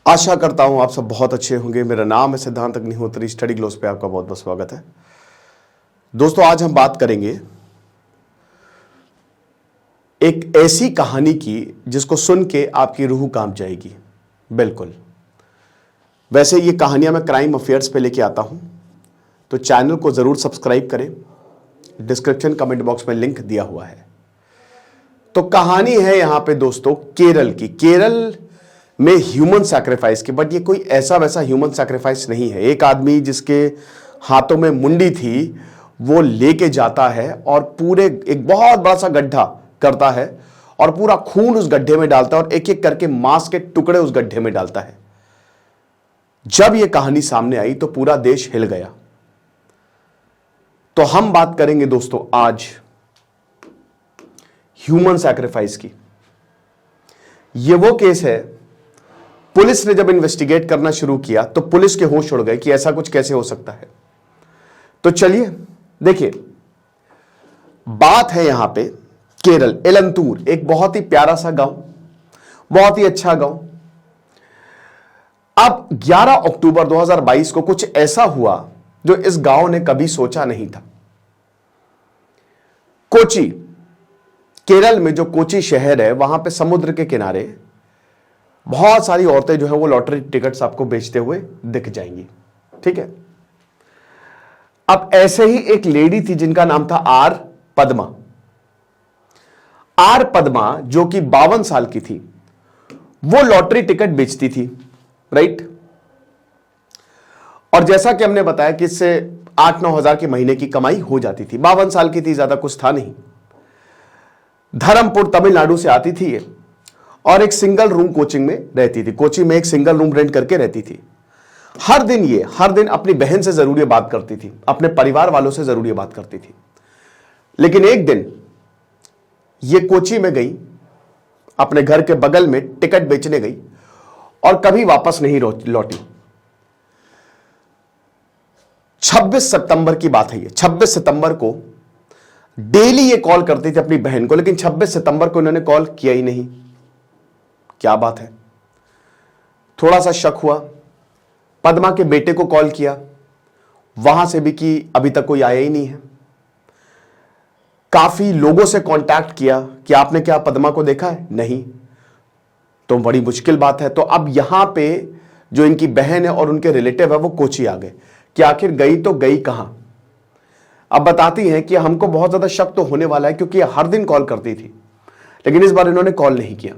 आशा करता हूं आप सब बहुत अच्छे होंगे। मेरा नाम है सिद्धांत अग्निहोत्री। स्टडी ग्लोस पे आपका बहुत बहुत स्वागत है। दोस्तों, आज हम बात करेंगे एक ऐसी कहानी की जिसको सुन के आपकी रूह कांप जाएगी। बिल्कुल, वैसे ये कहानियां मैं क्राइम अफेयर्स पे लेके आता हूं, तो चैनल को जरूर सब्सक्राइब करें। डिस्क्रिप्शन कमेंट बॉक्स में लिंक दिया हुआ है। तो कहानी है यहां पे दोस्तों केरल की, केरल में ह्यूमन सैक्रिफाइस की। बट ये कोई ऐसा वैसा ह्यूमन सैक्रिफाइस नहीं है। एक आदमी जिसके हाथों में मुंडी थी वो लेके जाता है और पूरे एक बहुत बड़ा सा गड्ढा करता है और पूरा खून उस गड्ढे में डालता है और एक एक करके मांस के टुकड़े उस गड्ढे में डालता है। जब ये कहानी सामने आई तो पूरा देश हिल गया। तो हम बात करेंगे दोस्तों आज ह्यूमन सैक्रिफाइस की। ये वो केस है, पुलिस ने जब इन्वेस्टिगेट करना शुरू किया तो पुलिस के होश उड़ गए कि ऐसा कुछ कैसे हो सकता है। तो चलिए देखिए, बात है यहां पे केरल, एलंतूर, एक बहुत ही प्यारा सा गांव, बहुत ही अच्छा गांव। अब 11 अक्टूबर 2022 को कुछ ऐसा हुआ जो इस गांव ने कभी सोचा नहीं था। कोची, केरल में जो कोची शहर है, वहां पे समुद्र के किनारे बहुत सारी औरतें जो है वो लॉटरी टिकट्स आपको बेचते हुए दिख जाएंगी। ठीक है। अब ऐसे ही एक लेडी थी जिनका नाम था आर पद्मा। आर पद्मा जो कि 52 साल की थी, वो लॉटरी टिकट बेचती थी, राइट। और जैसा कि हमने बताया कि इससे 8-9 हजार की महीने की कमाई हो जाती थी। 52 साल की थी, ज्यादा कुछ था नहीं। धर्मपुर तमिलनाडु से आती थी ये और एक सिंगल रूम कोचिंग में रहती थी। कोची में एक सिंगल रूम रेंट करके रहती थी। हर दिन अपनी बहन से जरूर ये बात करती थी, अपने परिवार वालों से जरूर ये बात करती थी। लेकिन एक दिन ये कोची में गई, अपने घर के बगल में टिकट बेचने गई और कभी वापस नहीं लौटी। 26 सितंबर की बात है ये। 26 सितंबर को डेली ये कॉल करती थी अपनी बहन को, लेकिन 26 सितंबर को इन्होंने कॉल किया ही नहीं। क्या बात है? थोड़ा सा शक हुआ, पद्मा के बेटे को कॉल किया, वहां से भी कि अभी तक कोई आया ही नहीं है। काफी लोगों से कांटेक्ट किया कि आपने क्या पद्मा को देखा है? नहीं। तो बड़ी मुश्किल बात है। तो अब यहां पे जो इनकी बहन है और उनके रिलेटिव है वो कोची आ गए कि आखिर गई तो गई कहां। अब बताती हैं कि हमको बहुत ज्यादा शक तो होने वाला है क्योंकि हर दिन कॉल करती थी, लेकिन इस बार इन्होंने कॉल नहीं किया।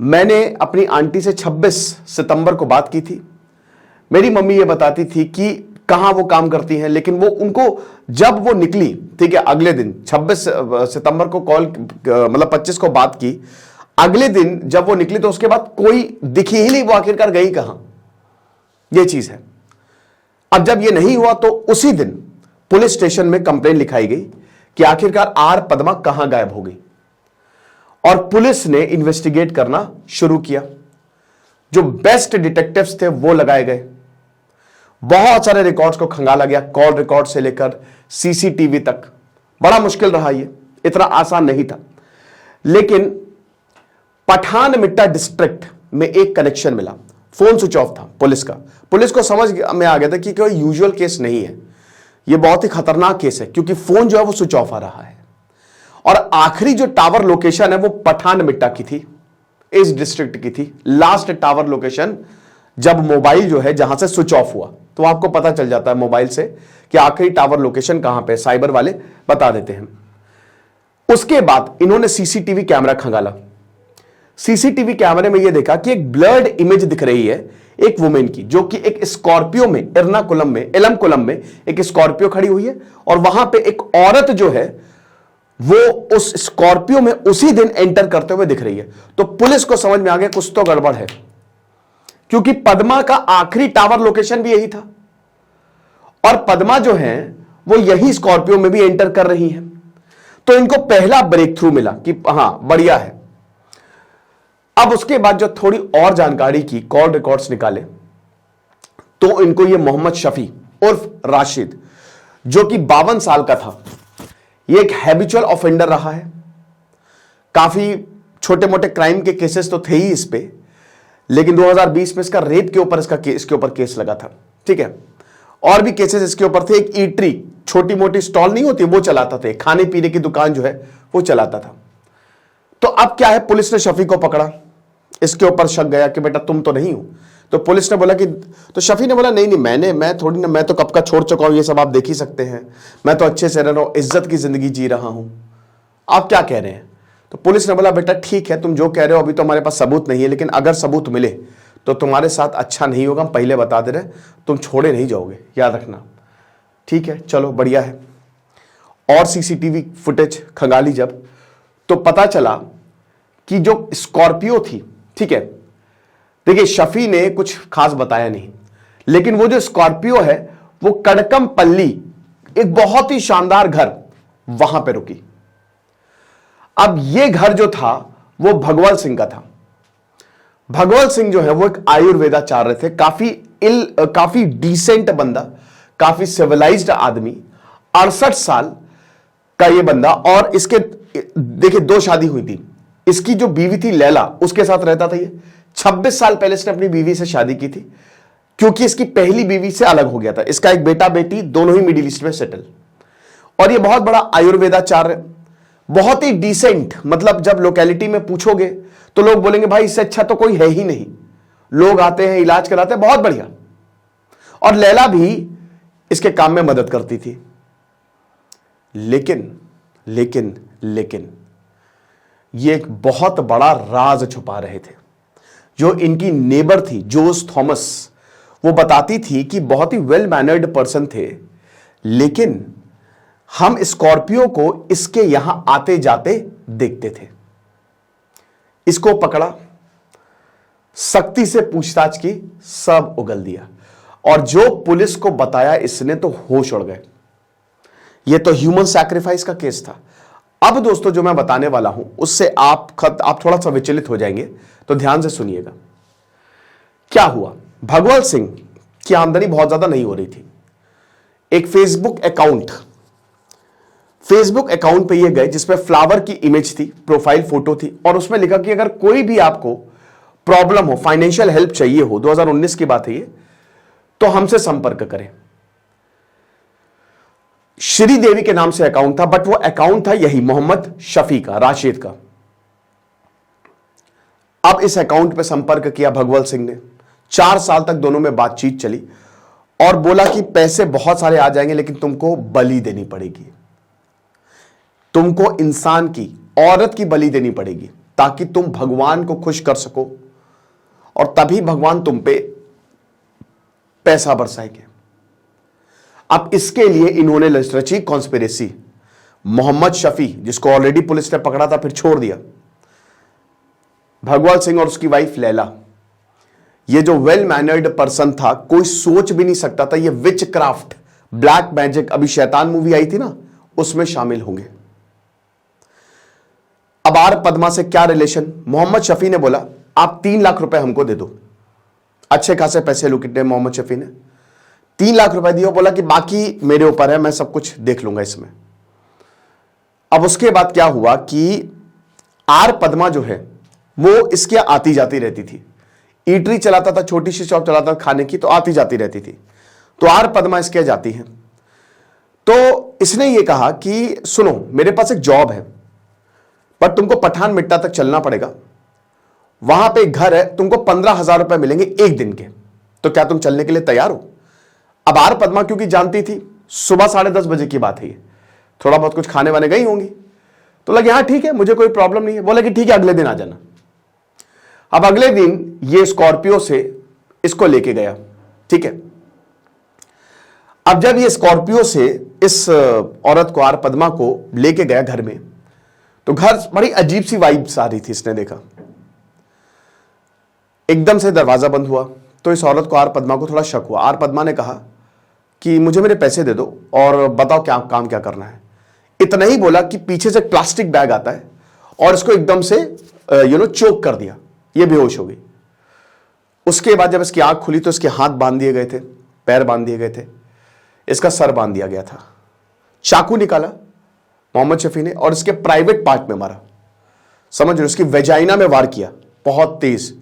मैंने अपनी आंटी से 26 सितंबर को बात की थी। मेरी मम्मी ये बताती थी कि कहां वो काम करती हैं, लेकिन वो उनको जब वो निकली, ठीक है, अगले दिन 26 सितंबर को कॉल, मतलब 25 को बात की, अगले दिन जब वो निकली तो उसके बाद कोई दिखी ही नहीं। वो आखिरकार गई कहां, ये चीज है। अब जब ये नहीं हुआ तो उसी दिन पुलिस स्टेशन में कंप्लेंट लिखाई गई कि आखिरकार आर पद्मा कहां गायब हो गई। और पुलिस ने इन्वेस्टिगेट करना शुरू किया। जो बेस्ट डिटेक्टिव्स थे वो लगाए गए। बहुत सारे रिकॉर्ड्स को खंगाला गया, कॉल रिकॉर्ड से लेकर सीसीटीवी तक। बड़ा मुश्किल रहा, ये इतना आसान नहीं था। लेकिन पठानमिट्टा डिस्ट्रिक्ट में एक कनेक्शन मिला। फोन स्विच ऑफ था पुलिस का। पुलिस को समझ में आ गया था कि कोई यूजुअल केस नहीं है, यह बहुत ही खतरनाक केस है, क्योंकि फोन जो है वो स्विच ऑफ आ रहा है। और आखिरी जो टावर लोकेशन है वो पठानमिट्टा की थी, इस डिस्ट्रिक्ट की थी। लास्ट टावर लोकेशन जब मोबाइल जो है जहां से स्विच ऑफ हुआ, तो आपको पता चल जाता है मोबाइल से कि आखिरी टावर लोकेशन कहां पे, साइबर वाले बता देते हैं। उसके बाद इन्होंने सीसीटीवी कैमरा खंगाला। सीसीटीवी कैमरे में यह देखा कि एक ब्लर्ड इमेज दिख रही है एक वुमेन की, जो कि एक स्कॉर्पियो में, एलमकुलम में एक स्कॉर्पियो खड़ी हुई है और वहां पे एक औरत जो है वो उस स्कॉर्पियो में उसी दिन एंटर करते हुए दिख रही है। तो पुलिस को समझ में आ गया कुछ तो गड़बड़ है, क्योंकि पद्मा का आखिरी टावर लोकेशन भी यही था और पद्मा जो है वो यही स्कॉर्पियो में भी एंटर कर रही है। तो इनको पहला ब्रेक थ्रू मिला कि हां बढ़िया है। अब उसके बाद जो थोड़ी और जानकारी की, कॉल रिकॉर्ड्स निकाले, तो इनको ये मोहम्मद शफी उर्फ राशिद, जो कि 52 साल का था, ये एक हैबिचुअल ऑफेंडर रहा है। काफी छोटे मोटे क्राइम के केसेस तो थे ही इस पे, लेकिन 2020 में इसका रेप के ऊपर इसके ऊपर केस लगा था। ठीक है, और भी केसेस इसके ऊपर थे। एक ईटरी, छोटी मोटी स्टॉल नहीं होती, वो चलाता था, खाने पीने की दुकान जो है वो चलाता था। तो अब क्या है, पुलिस ने शफी को पकड़ा, इसके ऊपर शक गया कि बेटा तुम तो नहीं हो। तो पुलिस ने बोला कि, तो शफी ने बोला नहीं मैं थोड़ी ना, मैं तो कब का छोड़ चुका हूं, ये सब आप देख ही सकते हैं, मैं तो अच्छे से रह रहा हूं, इज्जत की जिंदगी जी रहा हूं, आप क्या कह रहे हैं। तो पुलिस ने बोला बेटा ठीक है, तुम जो कह रहे हो अभी तो हमारे पास सबूत नहीं है, लेकिन अगर सबूत मिले तो तुम्हारे साथ अच्छा नहीं होगा, हम पहले बता दे रहे, तुम छोड़े नहीं जाओगे, याद रखना। ठीक है, चलो बढ़िया है। और सीसीटीवी फुटेज खंगाली जब, तो पता चला कि जो स्कॉर्पियो थी, ठीक है, देखिए शफी ने कुछ खास बताया नहीं, लेकिन वो जो स्कॉर्पियो है वो कड़कमपल्ली, एक बहुत ही शानदार घर, वहां पे रुकी। अब ये घर जो था वो भगवल सिंह का था। भगवल सिंह जो है वो एक आयुर्वेदाचार्य थे, काफी डिसेंट बंदा, काफी सिविलाइज्ड आदमी, 68 साल का ये बंदा। और इसके देखिए 2 शादी हुई थी। इसकी जो बीवी थी लैला, उसके साथ रहता था ये। 26 साल पहले इसने अपनी बीवी से शादी की थी, क्योंकि इसकी पहली बीवी से अलग हो गया था। इसका एक बेटा बेटी दोनों ही मिडिल ईस्ट में सेटल। और ये बहुत बड़ा आयुर्वेदाचार्य, बहुत ही डिसेंट, मतलब जब लोकेलिटी में पूछोगे तो लोग बोलेंगे भाई इससे अच्छा तो कोई है ही नहीं, लोग आते हैं इलाज कराते हैं, बहुत बढ़िया। और लैला भी इसके काम में मदद करती थी। लेकिन लेकिन लेकिन ये एक बहुत बड़ा राज छुपा रहे थे। जो इनकी नेबर थी जोस थॉमस, वो बताती थी कि बहुत ही वेल मैनर्ड पर्सन थे, लेकिन हम स्कॉर्पियो को इसके यहां आते जाते देखते थे। इसको पकड़ा, सख्ती से पूछताछ की, सब उगल दिया। और जो पुलिस को बताया इसने तो होश उड़ गए। यह तो ह्यूमन सैक्रिफाइस का केस था। अब दोस्तों जो मैं बताने वाला हूं उससे आप थोड़ा सा विचलित हो जाएंगे, तो ध्यान से सुनिएगा। क्या हुआ, भगवल सिंह की आमदनी बहुत ज्यादा नहीं हो रही थी। एक फेसबुक अकाउंट पे ये गए जिसपे फ्लावर की इमेज थी, प्रोफाइल फोटो थी, और उसमें लिखा कि अगर कोई भी आपको प्रॉब्लम हो, फाइनेंशियल हेल्प चाहिए हो, 2019 की बात है ये, तो हमसे संपर्क करें। श्रीदेवी के नाम से अकाउंट था, बट वो अकाउंट था यही मोहम्मद शफी का, राशिद का। अब इस अकाउंट पे संपर्क किया भगवल सिंह ने। 4 साल तक दोनों में बातचीत चली और बोला कि पैसे बहुत सारे आ जाएंगे, लेकिन तुमको बलि देनी पड़ेगी, तुमको इंसान की, औरत की बलि देनी पड़ेगी, ताकि तुम भगवान को खुश कर सको, और तभी भगवान तुम पे पैसा बरसाएंगे। अब इसके लिए इन्होंने रची कॉन्स्पिरेसी। मोहम्मद शफी, जिसको ऑलरेडी पुलिस ने पकड़ा था फिर छोड़ दिया, भगवल सिंह और उसकी वाइफ लैला, ये जो वेल मैनर्ड पर्सन था, कोई सोच भी नहीं सकता था ये विच क्राफ्ट, ब्लैक मैजिक, अभी शैतान मूवी आई थी ना, उसमें शामिल होंगे। अब आर पद्मा से क्या रिलेशन, मोहम्मद शफी ने बोला आप 3 लाख रुपए हमको दे दो। अच्छे खासे पैसे लुटे मोहम्मद शफी ने, 3 लाख रुपए दिए, बोला कि बाकी मेरे ऊपर है, मैं सब कुछ देख लूंगा इसमें। अब उसके बाद क्या हुआ कि आर पद्मा जो है वो इसके आती जाती रहती थी। ईटरी चलाता था, छोटी सी शॉप चलाता था खाने की, तो आती जाती रहती थी। तो आर पद्मा इसके जाती हैं। तो इसने ये कहा कि सुनो मेरे पास एक जॉब है, पर तुमको पठान मिट्टा तक चलना पड़ेगा, वहां पे एक घर है, तुमको 15,000 रुपए मिलेंगे 1 दिन के, तो क्या तुम चलने के लिए तैयार हो। अब आर पद्मा क्योंकि जानती थी सुबह 10:30 बजे की बात है ये, थोड़ा बहुत कुछ खाने वाने गई होंगी, तो लगे हाँ ठीक है मुझे कोई प्रॉब्लम नहीं है। बोले कि ठीक है अगले दिन आ जाना। अब अगले दिन ये स्कॉर्पियो से इसको लेके गया, ठीक है। अब जब ये स्कॉर्पियो से इस औरत को, आर पद्मा को लेके गया घर में, तो घर बड़ी अजीब सी वाइब्स आ रही थी। इसने देखा एकदम से दरवाजा बंद हुआ, तो इस औरत को, आर पद्मा को थोड़ा शक हुआ। आर पद्मा ने कहा कि मुझे मेरे पैसे दे दो और बताओ क्या काम क्या करना है। इतना ही बोला कि पीछे से प्लास्टिक बैग आता है और इसको एकदम से चोक कर दिया, ये बेहोश हो गई। उसके बाद जब इसकी आंख खुली तो इसके हाथ बांध दिए गए थे, पैर बांध दिए गए थे, इसका सर बांध दिया गया था। चाकू निकाला मोहम्मद शफी ने और इसके प्राइवेट पार्ट में मारा, समझ रहे, उसकी वेजाइना में वार किया बहुत तेज,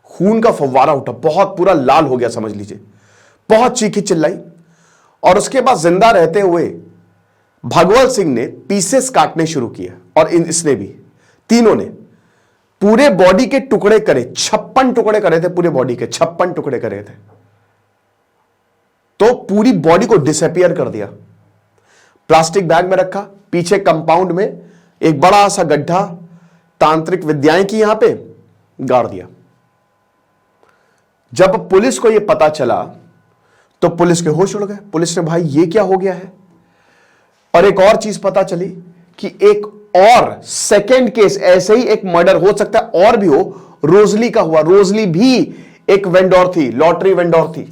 खून का फव्वारा उठा, बहुत पूरा लाल हो गया समझ लीजिए, बहुत चीखी चिल्लाई। और उसके बाद जिंदा रहते हुए भगवत सिंह ने पीसेस काटने शुरू किए और इसने भी, तीनों ने पूरे बॉडी के टुकड़े करे, 56 टुकड़े करे थे, पूरे बॉडी के 56 टुकड़े करे थे। तो पूरी बॉडी को डिसअपियर कर दिया, प्लास्टिक बैग में रखा, पीछे कंपाउंड में एक बड़ा सा गड्ढा तांत्रिक विद्याएं की यहां पे गाड़ दिया। जब पुलिस को यह पता चला तो पुलिस के होश उड़ गए। पुलिस ने भाई ये क्या हो गया है। और एक और चीज पता चली कि एक और सेकेंड केस, ऐसे ही एक मर्डर हो सकता है और भी हो, रोजली का हुआ। रोजली भी एक वेंडोर थी, लॉटरी वेंडोर थी।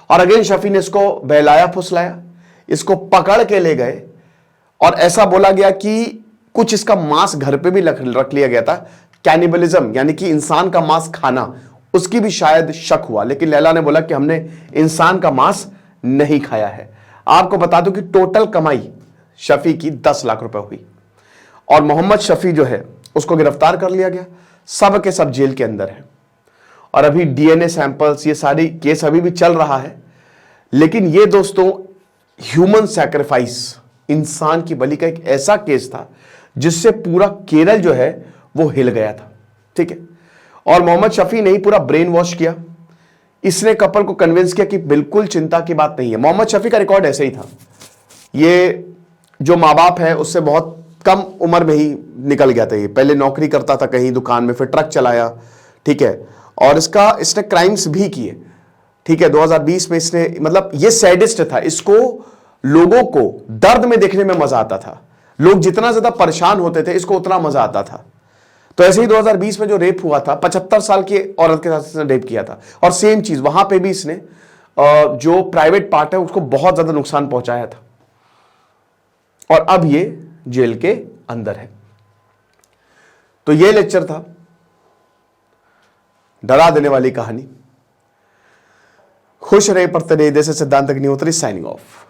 और अगेन शफी ने इसको बहलाया फुसलाया, इसको पकड़ के ले गए और ऐसा बोला गया कि कुछ इसका मांस घर पे भी रख लिया गया था। कैनिबलिज्म यानी कि इंसान का मांस खाना, उसकी भी शायद शक हुआ, लेकिन लैला ने बोला कि हमने इंसान का मांस नहीं खाया है। आपको बता दूं कि टोटल कमाई शफी की 10 लाख रुपए हुई और मोहम्मद शफी जो है उसको गिरफ्तार कर लिया गया। सब के सब जेल के अंदर है और अभी डीएनए सैंपल्स, ये सारी केस अभी भी चल रहा है। लेकिन ये दोस्तों ह्यूमन सैक्रिफाइस, इंसान की बलि का एक ऐसा केस था जिससे पूरा केरल जो है वो हिल गया था। ठीक है, और मोहम्मद शफी ने ही पूरा ब्रेन वॉश किया। इसने कपल को कन्विंस किया कि बिल्कुल चिंता की बात नहीं है। मोहम्मद शफी का रिकॉर्ड ऐसे ही था, ये जो माँ बाप है उससे बहुत कम उम्र में ही निकल गया था। ये पहले नौकरी करता था कहीं दुकान में, फिर ट्रक चलाया। ठीक है, और इसने क्राइम्स भी किए। ठीक है, 2020 में इसने, मतलब ये सैडिस्ट था, इसको लोगों को दर्द में देखने में मजा आता था। लोग जितना ज्यादा परेशान होते थे इसको उतना मजा आता था। तो ऐसे ही 2020 में जो रेप हुआ था, 75 साल की औरत के साथ इसने रेप किया था और सेम चीज वहां पे भी इसने जो प्राइवेट पार्ट है उसको बहुत ज्यादा नुकसान पहुंचाया था और अब ये जेल के अंदर है। तो ये लेक्चर था, डरा देने वाली कहानी। खुश रहे, पढ़ते रहिए। देश सिद्धांत अग्निहोत्री साइनिंग ऑफ।